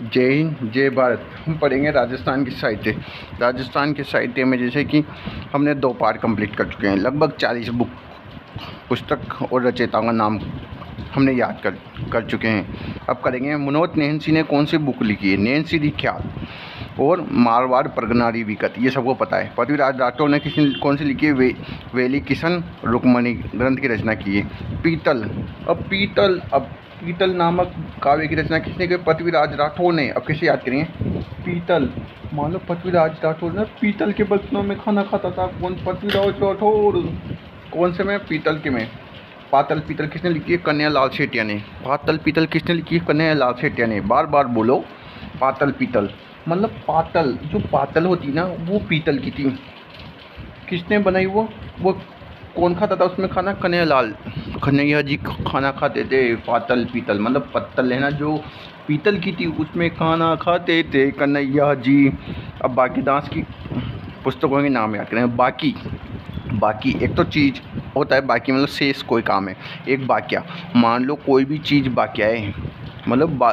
जय हिंद जय भारत। हम पढ़ेंगे राजस्थान की साहित्य। राजस्थान के साहित्य में जैसे कि हमने 2 पार्ट कंप्लीट कर चुके हैं, लगभग 40 बुक पुस्तक और रचयिताओं का नाम हमने याद कर चुके हैं। अब करेंगे मनोज नैन्सी ने कौन सी बुक लिखी है। नैन्सी दी ख्याल और मारवाड़ परगनारी विकट, ये सबको पता है। पृथ्वीराज राठौर ने कौन सी लिखी है। वेली किशन रुक्मणी ग्रंथ की रचना की है। पीतल नामक काव्य की रचना किसने की। पृथ्वीराज राठौर ने। अब कैसे याद करेंगे। पीतल, मान लो पृथ्वीराज राठौर ने पीतल के बर्तनों में खाना खाता था। कौन। पृथ्वीराज राठौर। कौन से में। पीतल के में। पातल पीतल किसने लिखी है। कन्हैयालाल सेठिया ने। पातल पीतल किसने लिखी है। कन्हैयालाल सेठिया ने। बार बार बोलो पातल पीतल। मतलब पातल, जो पातल होती ना वो पीतल की थी। किसने बनाई वो कौन खाता था उसमें खाना। कन्हैया जी खाना खाते थे। पातल पीतल मतलब पत्तल है ना, जो पीतल की थी उसमें खाना खाते थे कन्हैया जी। अब बाकी दास की पुस्तकों के नाम याद करें। बाकी एक तो चीज़ होता है, बाकी मतलब शेष कोई काम है। एक बाक्या, मान लो कोई भी चीज़ बाक्या है, मतलब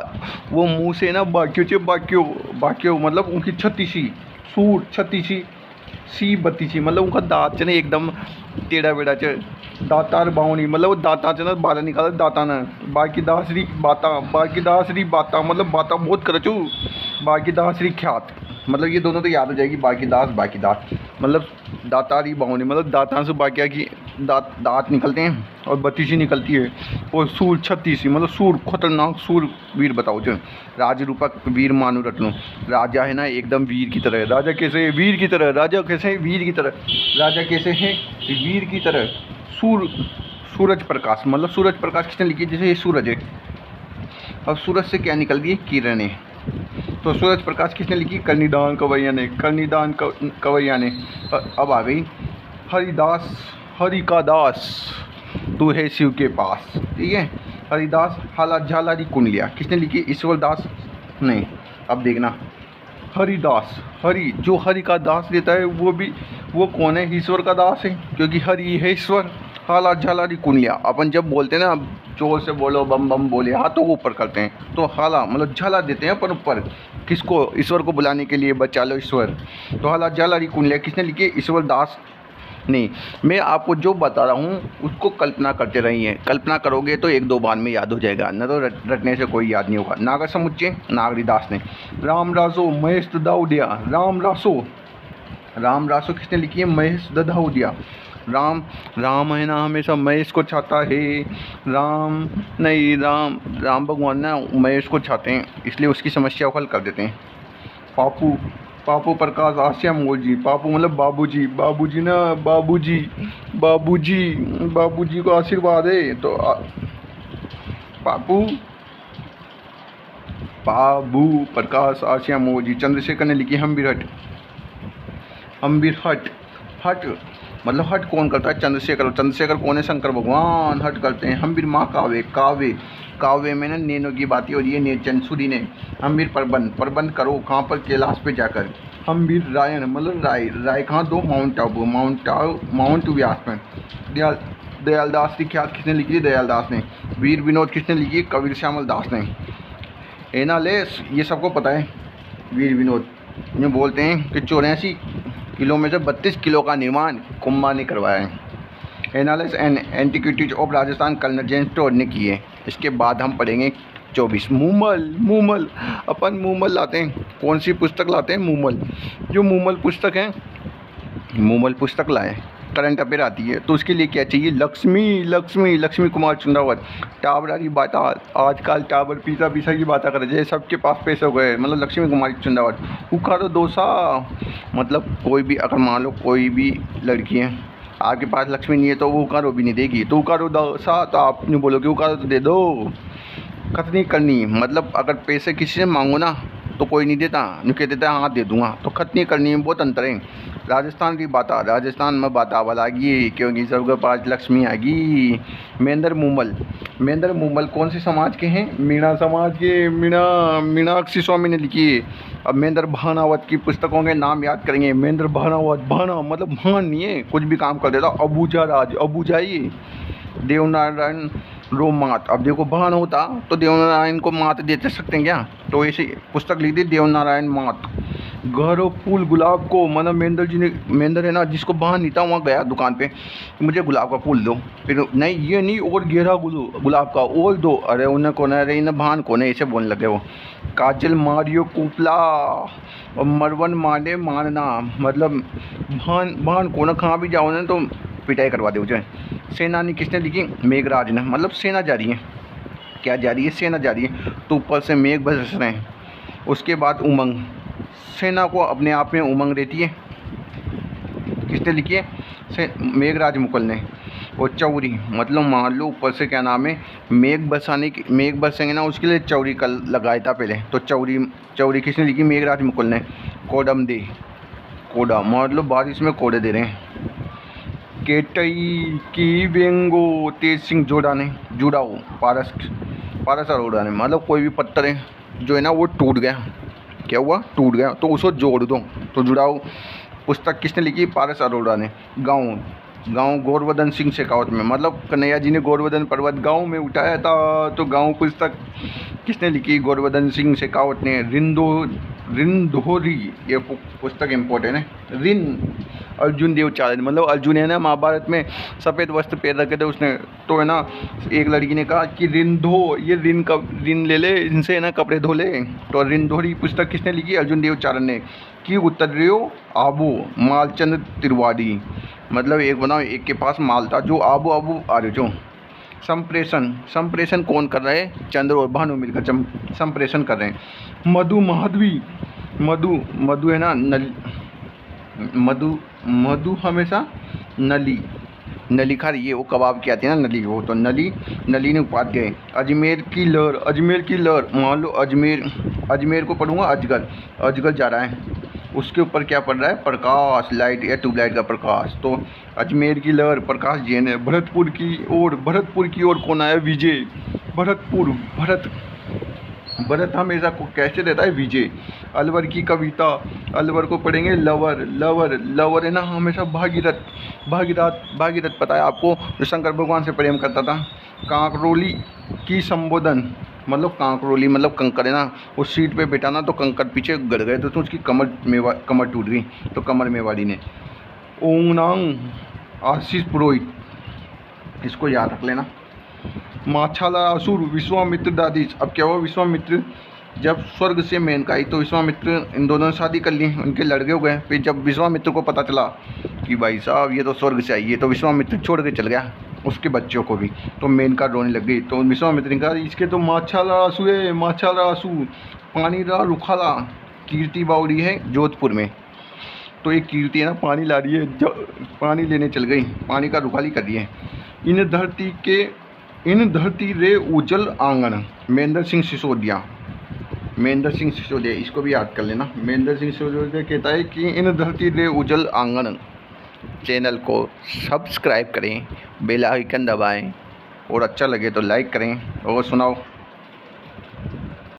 वो मुंह से ना बाक्यो मतलब उनकी छत्ती सी सूट, छत्ती सी बत्ती सी, मतलब उनका दांत च ना एकदम टेढ़ा बेड़ा च। दातार बावनी मतलब वो दाता च ना बाहर निकाला दाता ना। बाकी दासरी बाता मतलब बाता बहुत करचू। बाकी दासरी ख्यात मतलब ये दोनों तो याद हो जाएगी। बाकी दास मतलब दातारी बावनी मतलब दांता से बाकिया की दांत निकलते हैं और बत्ती सी निकलती है। और सूर छत्ती सी मतलब सूर खतरनाक सूर वीर बताओ जो। राज रूपक वीर मानु रत्नो। राजा है ना एकदम वीर की तरह। राजा कैसे है। वीर की तरह। राजा कैसे है। वीर की तरह। राजा कैसे है। वीर की तरह। सूरज प्रकाश मतलब सूरज प्रकाश किसने लिखी। जैसे ये सूरज है, अब सूरज से क्या निकल गई किरणें, तो सूरज प्रकाश किसने लिखी। कर्णिदान कवैया ने। अब आ गई हरि का दास तू है शिव के पास, ठीक है। हरिदास हाला झालारी कुंडलिया किसने लिखी। ईश्वर दास नहीं। अब देखना हरिदास, जो हरि का दास देता है वो कौन है। ईश्वर का दास है, क्योंकि हरि है ईश्वर। हाला झालारी कुंडलिया अपन जब बोलते हैं ना, जोर से बोलो बम बम बोले, हाथों को ऊपर करते हैं तो हाला मतलब झाला देते हैं अपन ऊपर। किसको। ईश्वर को बुलाने के लिए, बचा लो ईश्वर। तो हाला झालारी कुंडलिया किसने लिखी। ईश्वर दास नहीं। मैं आपको जो बता रहा हूँ उसको कल्पना करते रहिए। कल्पना करोगे तो 1-2 बार में याद हो जाएगा, न तो रटने से कोई याद नहीं होगा। नागर समुच्चय नागरीदास ने। राम रासो महेश दाऊदिया। राम रासो किसने लिखी है। महेश दाऊदिया। राम है ना हमेशा महेश को चाहता है। राम भगवान ना महेश को चाहते हैं, इसलिए उसकी समस्या को हल कर देते हैं। पापू प्रकाश आसिया मोजी। पापू मतलब बाबूजी ना बाबूजी को आशीर्वाद है तो बाबू प्रकाश आसिया मोजी। चंद्रशेखर ने लिखी हम्बीर हट मतलब हट कौन करता है। चंद्रशेखर कौन है। शंकर भगवान हट करते हैं। हम्बीर माँ काव्य में ना नैनो की बातें हो रही है। नेचनसुरी ने। हम्बीर प्रबंध करो कहाँ पर। कैलाश पे जाकर। हम्बीर रायन मतलब राय कहाँ दो। माउंट व्यास में। दयालदास की ख्यात किसने लिखी है। दयालदास ने। वीर विनोद किसने लिखी है। कबीर श्यामल दास ने। एनालेस ये सबको पता है। वीर विनोद ये बोलते हैं कि 84 किलो में से 32 किलो का निर्माण कुम्भा ने करवाया है। Annals and antiquities of Rajasthan colonel James Tod ने की है। इसके बाद हम पढ़ेंगे 24 मूमल। अपन मूमल लाते हैं। कौन सी पुस्तक लाते हैं। मूमल। जो मूमल पुस्तक लाए करंट अफेयर आती है तो उसके लिए क्या चाहिए। लक्ष्मी कुमार चंद्रावत। टावरारी बाता आजकल टावर पीसा की बात करे जैसे सबके पास पैसे हो गए, मतलब लक्ष्मी कुमारी चंद्रावत। उखाड़ो दोसा मतलब कोई भी, अगर मान लो कोई भी लड़की है आपके पास लक्ष्मी नहीं है तो वो उखाड़ो भी नहीं देगी, तो उखाड़ो दोसा तो आप नहीं बोलोगे उखाड़ो तो दे दो। खतनी करनी मतलब अगर पैसे किसी से मांगो ना तो कोई नहीं देता, नहीं कह देता हाँ दे दूंगा। तो खतनी करनी में बहुत अंतर है। राजस्थान में बाता वालागी क्योंकि सबके पास लक्ष्मी आगी। महेंद्र मूमल कौन से समाज के हैं। मीणा समाज के। मीनाक्षी स्वामी ने लिखी है। अब महेंद्र भानावत की पुस्तकों के नाम याद करेंगे। महेंद्र भाना मतलब भान नहीं है, कुछ भी काम कर देता। अबूजा ये। रो मात। अब देखो बाण होता तो देवनारायण को मात दे सकते हैं क्या, तो ऐसे पुस्तक लिख दी देवनारायण मात। गहरो फूल गुलाब को, मतलब महेंद्र जी ने, महेंद्र है ना जिसको बाण नहीं था, वहाँ गया दुकान पे, मुझे गुलाब का फूल दो। फिर नहीं ये नहीं, और गहरा गुलाब का और दो। अरे उन्हें कौन है, अरे इन्हें भान कौन है, ऐसे बोलने लगे वो। काजल मारियो कुपला और मरवन माने मानना, मतलब भान भान कौन, कहाँ भी जाओ ना तो पिटाई करवा दे मुझे। सेनानी किसने लिखी, मेघराज ने, मतलब सेना जा रही है, क्या जा रही है, सेना जा रही है, तो ऊपर से मेघ बरस रहे हैं। उसके बाद उमंग, सेना को अपने आप में उमंग रहती है, किसने लिखी है, मेघराज मुकुल ने। और चौरी, मतलब मान लो ऊपर से क्या नाम है, मेघ बरसाने की, मेघ बरसेंगे ना उसके लिए चौरी कल लगाया था पहले, तो चौरी, चौरी किसने लिखी, मेघराज मुकुल ने। कोडम दे, कोडा मतलब बारिश में कोड़े दे रहे हैं। केटई की वेंगो, तेज सिंह जोड़ा ने, जुड़ाओ पारस, पारस अरोड़ा ने, मतलब कोई भी पत्थर है जो है ना वो टूट गया, क्या हुआ, टूट गया, तो उसको जोड़ दो, तो जुड़ाओ। पुस्तक किसने लिखी, पारस अरोड़ा ने। गाँव, गाँव गोवर्धन सिंह शेखावत में, मतलब कन्हैया जी ने गोवर्धन पर्वत गाँव में उठाया था, तो गाँव पुस्तक किसने लिखी, गोवर्धन सिंह शेखावत ने। रिंदोरी, ये पुस्तक इम्पोर्टेंट है। रिन, अर्जुन देवचारण, मतलब अर्जुन है ना महाभारत में सफ़ेद वस्त्र पहन रखे थे उसने, तो है ना एक लड़की ने कहा कि रिन धो, ये रिन का रिन ले ले, इनसे है ना कपड़े धो ले, तो रिंदोरी पुस्तक किसने लिखी, अर्जुन देवचारण ने। कि उत्तरियो आबू, मालचंद तिवारी, मतलब एक बनाओ, एक के पास माल था जो आबू आबू आ रहे जो। संप्रेषण, संप्रेषण कौन कर रहा है, चंद्र और भानु मिलकर संप्रेषण कर रहे हैं। मधु माधवी, मधु, मधु है ना नल, मधु, मधु हमेशा नली, नली खा रही है, वो कबाब की आती है ना नली, वो तो नली, नली ने उपाध्याय। अजमेर की लहर, अजमेर की लहर, मान लो अजमेर, अजमेर को पढ़ूंगा अजगर, अजगर जा रहा है, उसके ऊपर क्या पड़ रहा है, प्रकाश, लाइट या ट्यूबलाइट का प्रकाश, तो अजमेर की लहर प्रकाश जैन है। भरतपुर की ओर, भरतपुर की ओर कौन आया, विजय, भरतपुर, भरत, भरत हमेशा को कैसे देता है, विजय। अलवर की कविता, अलवर को पढ़ेंगे लवर, लवर, लवर है ना हमेशा भागीरथ, भागीरथ, भागीरथ पता है आपको, जो शंकर भगवान से प्रेम करता था। कांकरोली की संबोधन, मतलब कांकरोली मतलब कंकर है ना, उस सीट पे बैठा ना तो कंकर पीछे गड़ गए तो उसकी कमर टूट गई, तो कमर मेवाड़ी ने। ओंगनांग, आशीष पुरोहित, इसको याद रख लेना। माछाला असुर, विश्वामित्र दादीज। अब क्या हुआ, विश्वामित्र जब स्वर्ग से मेनका आई तो विश्वामित्र इन दोनों ने शादी कर ली, उनके लड़के हो गए। फिर जब विश्वामित्र को पता चला कि भाई साहब ये तो स्वर्ग से आई है, तो विश्वामित्र छोड़ के चल गया उसके बच्चों को भी, तो मेनका रोने लग गई। तो विश्वामित्र ने कहा इसके तो माछाला आंसू है, माछाला आंसू, पानी ला रुखाला। कीर्ति बावड़ी है जोधपुर में, तो एक कीर्ति है ना पानी ला रही है, पानी लेने चल गई, पानी का रुखाली कर रही है। इन धरती रे उजल आंगन, महेंद्र सिंह सिसोदिया, महेंद्र सिंह सिसोदिया, इसको भी याद कर लेना। महेंद्र सिंह सिसोदिया कहता है कि इन धरती रे उजल आंगन। चैनल को सब्सक्राइब करें, बेल आइकन दबाएं, और अच्छा लगे तो लाइक करें। और सुनाओ।